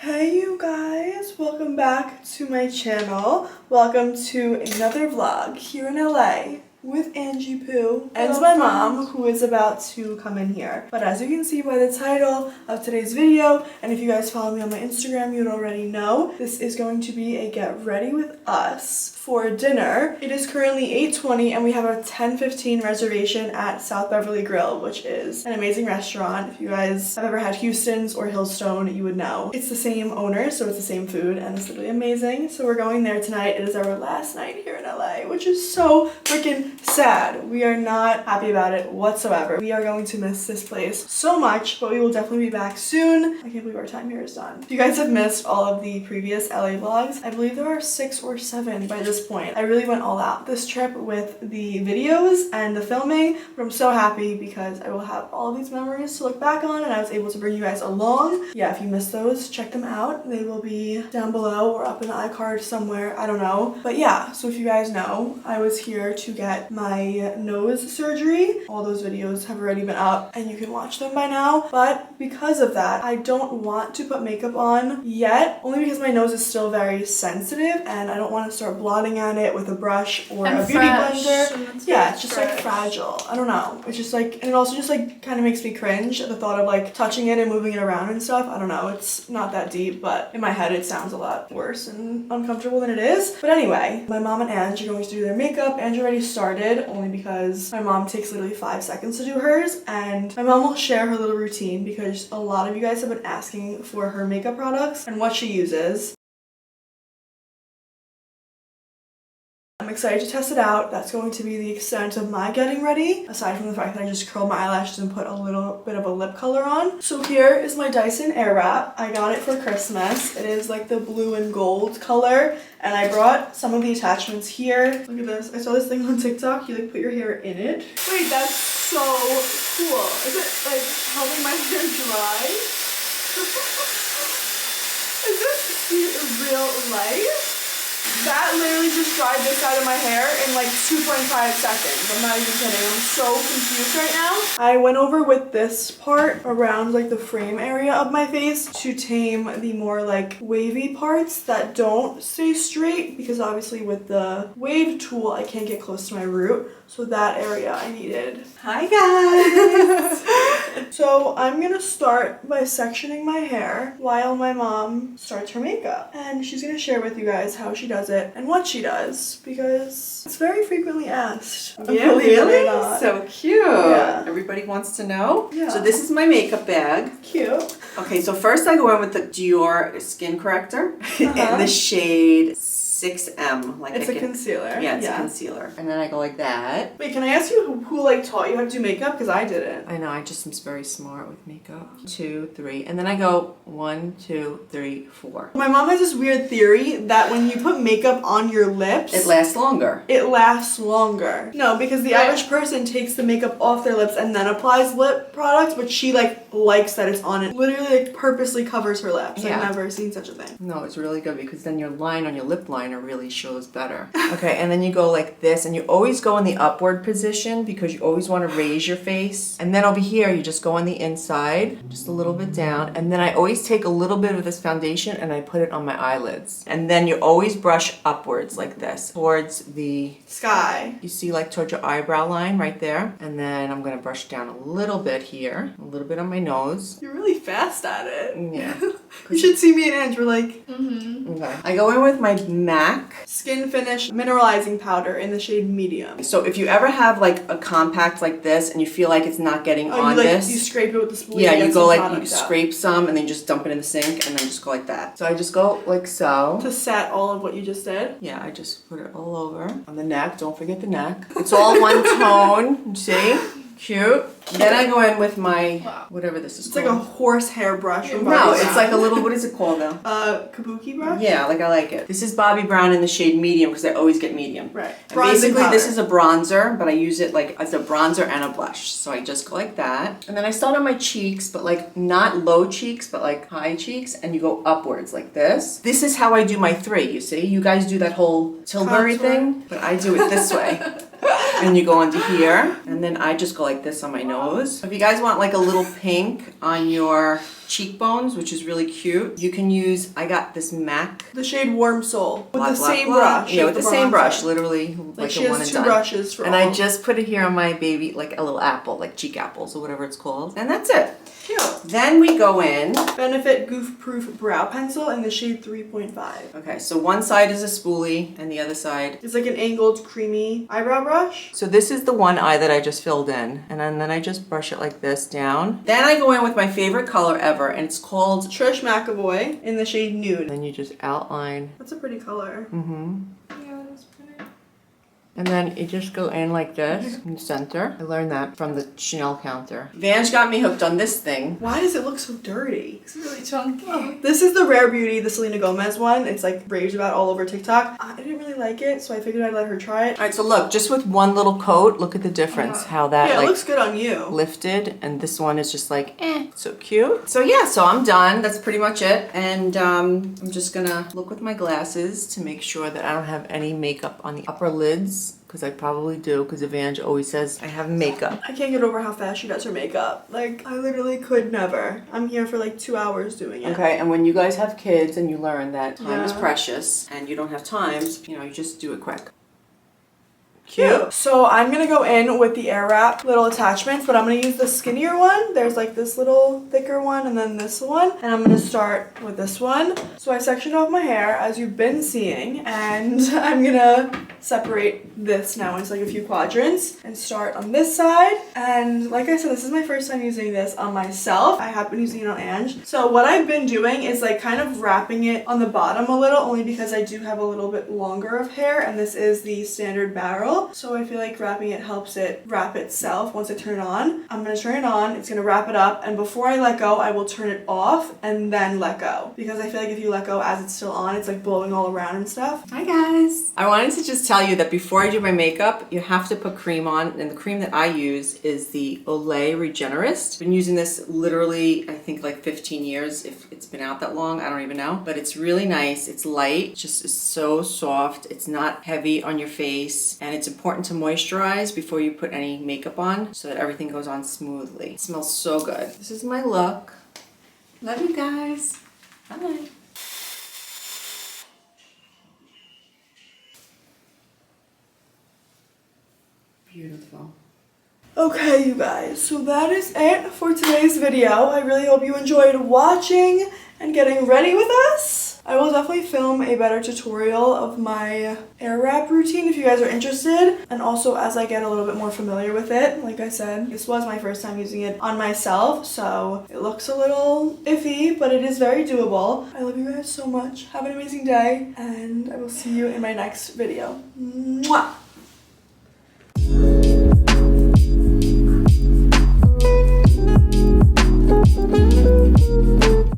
Hey you guys, welcome back to my channel. Welcome to another vlog here in LA with Angie Poo and my mom, who is about to come in here. But as you can see by the title of today's video, and if you guys follow me on my Instagram, you'd already know, this is going to be a get ready with us for dinner. It is currently 8:20 and we have a 10:15 reservation at South Beverly Grill, which is an amazing restaurant. If you guys have ever had Houston's or Hillstone, you would know. It's the same owner, so it's the same food, and it's literally amazing. So we're going there tonight. It is our last night here in LA, which is so freaking sad. We are not happy about it whatsoever. We are going to miss this place so much, but we will definitely be back soon. I can't believe our time here is done. If you guys have missed all of the previous LA vlogs, I believe there are 6 or 7 by this point. I really went all out this trip with the videos and the filming, but I'm so happy because I will have all these memories to look back on, and I was able to bring you guys along. Yeah, if you missed those, check them out. They will be down below or up in the iCard somewhere, I don't know. But yeah, so if you guys know, I was here to get my nose surgery. All those videos have already been up and you can watch them by now. But because of that, I don't want to put makeup on yet, only because my nose is still very sensitive and I don't want to start blotting at it with a brush or a beauty blender. Yeah, it's just like fragile. I don't know. It's just like, and it also just like kind of makes me cringe at the thought of like touching it and moving it around and stuff. I don't know. It's not that deep, but in my head it sounds a lot worse and uncomfortable than it is. But anyway, my mom and Ange are going to do their makeup. Ange already started, only because my mom takes literally 5 seconds to do hers, and my mom will share her little routine because a lot of you guys have been asking for her makeup products and what she uses. I'm excited to test it out. That's going to be the extent of my getting ready, aside from the fact that I just curled my eyelashes and put a little bit of a lip color on. So here is my Dyson Airwrap. I got it for Christmas. It is like the blue and gold color, and I brought some of the attachments here. Look at this. I saw this thing on TikTok. You like put your hair in it. Wait, that's so cool. Is it like helping my hair dry? Is this real life? That literally just dried this side of my hair in like 2.5 seconds. I'm not even kidding. I'm so confused right now. I went over with this part around like the frame area of my face to tame the more like wavy parts that don't stay straight, because obviously with the wave tool I can't get close to my root. So that area I needed. Hi guys! So I'm gonna start by sectioning my hair while my mom starts her makeup. And she's gonna share with you guys how she does it and what she does, because it's very frequently asked. Yeah, really? So cute. Yeah. Everybody wants to know. Yeah. So this is my makeup bag. Cute. Okay, so first I go in with the Dior Skin Corrector in the shade 6M. Like It's a concealer. Yeah, it's a concealer. And then I go like that. Wait, can I ask you who like taught you how to do makeup? Because I didn't. I know, I just am very smart with makeup. 2, 3, and then I go 1, 2, 3, 4. My mom has this weird theory that when you put makeup on your lips, It lasts longer. it lasts longer. No, because the average person takes the makeup off their lips and then applies lip products, but she likes that it's on it. Literally like purposely covers her lips. Yeah. I've never seen such a thing. No, it's really good because then your line on your lip liner really shows better. Okay, and then you go like this, and you always go in the upward position because you always want to raise your face. And then over here, you just go on the inside, just a little bit down. And then I always take a little bit of this foundation and I put it on my eyelids. And then you always brush upwards like this towards the Sky. You see like towards your eyebrow line right there. And then I'm going to brush down a little bit here, a little bit on my nose. You're really fast at it. Yeah. You should see me and Ange. We're like, Okay. I go in with my MAC Skin Finish Mineralizing Powder in the shade Medium. So if you ever have like a compact like this and you feel like it's not getting on this. You scrape it with the spoon. Yeah, you go like, you scrape some and then you just dump it in the sink and then just go like that. So I just go like so. To set all of what you just did? Yeah, I just put it all over. On the neck, don't forget the neck. It's all one tone, see? Cute. Then I go in with my, whatever this is It's called. like a horse hair brush from No, Bobbi it's Brown. like a little, what is it called though? Kabuki brush? Yeah, like I like it. This is Bobbi Brown in the shade medium because I always get medium. Right. And basically this is a bronzer, but I use it like as a bronzer and a blush. So I just go like that. And then I start on my cheeks, but like not low cheeks, but like high cheeks. And you go upwards like this. This is how I do my 3, you see? You guys do that whole Tilbury thing, but I do it this way. And you go under here, and then I just go like this on my nose. If you guys want like a little pink on your cheekbones, which is really cute. You can use, I got this MAC. The shade Warm Soul. With Black, the black, same black. brush. Yeah, with the same bronzer. brush, literally. Like she a one has and two done. brushes for And all. I just put it here on my baby, like a little apple, like cheek apples or whatever it's called. And that's it. Cute. Then we go in. Benefit Goof Proof Brow Pencil in the shade 3.5. Okay, so one side is a spoolie and the other side. It's like an angled creamy eyebrow brush. So this is the one eye that I just filled in. And then I just brush it like this down. Then I go in with my favorite color ever, and it's called Trish McAvoy in the shade Nude. Then you just outline. That's a pretty color. Mm-hmm. Yeah, that's pretty. And then you just go in like this in the center. I learned that from the Chanel counter. Vange got me hooked on this thing. Why does it look so dirty? It's really chunky. Oh, this is the Rare Beauty, the Selena Gomez one. It's like raved about all over TikTok. I didn't really like it, so I figured I'd let her try it. All right, so look, just with one little coat, look at the difference. How that Yeah, it like looks good on you. lifted, and this one is just like, so cute. So yeah, so I'm done. That's pretty much it. And I'm just gonna look with my glasses to make sure that I don't have any makeup on the upper lids. Because I probably do, because Evange always says I have makeup. I can't get over how fast she does her makeup. Like, I literally could never. I'm here for like 2 hours doing it. Okay, and when you guys have kids and you learn that time is Yeah. precious and you don't have time, you know, you just do it quick. Cute. So I'm gonna go in with the Airwrap little attachments, but I'm gonna use the skinnier one. There's like this little thicker one and then this one. And I'm gonna start with this one. So I sectioned off my hair as you've been seeing, and I'm gonna separate this now into like a few quadrants and start on this side. And like I said, this is my first time using this on myself. I have been using it on Ange. So what I've been doing is like kind of wrapping it on the bottom a little, only because I do have a little bit longer of hair, and this is the standard barrel. So I feel like wrapping it helps it wrap itself once I turn it on. I'm gonna turn it on, it's gonna wrap it up, and before I let go, I will turn it off and then let go. Because I feel like if you let go as it's still on, it's like blowing all around and stuff. Hi guys. I wanted to just tell you that before I do my makeup, you have to put cream on, and the cream that I use is the Olay Regenerist. Been using this literally, I think like 15 years, if it's been out that long, I don't even know. But it's really nice, it's light, just is so soft, it's not heavy on your face, and it's important to moisturize before you put any makeup on so that everything goes on smoothly. It smells so good. This is my look. Love you guys. Bye. Beautiful. Okay, you guys, so that is it for today's video. I really hope you enjoyed watching and getting ready with us. I will definitely film a better tutorial of my Airwrap routine if you guys are interested, and also as I get a little bit more familiar with it. Like I said, this was my first time using it on myself, so it looks a little iffy, but it is very doable. I love you guys so much. Have an amazing day, and I will see you in my next video. Mwah!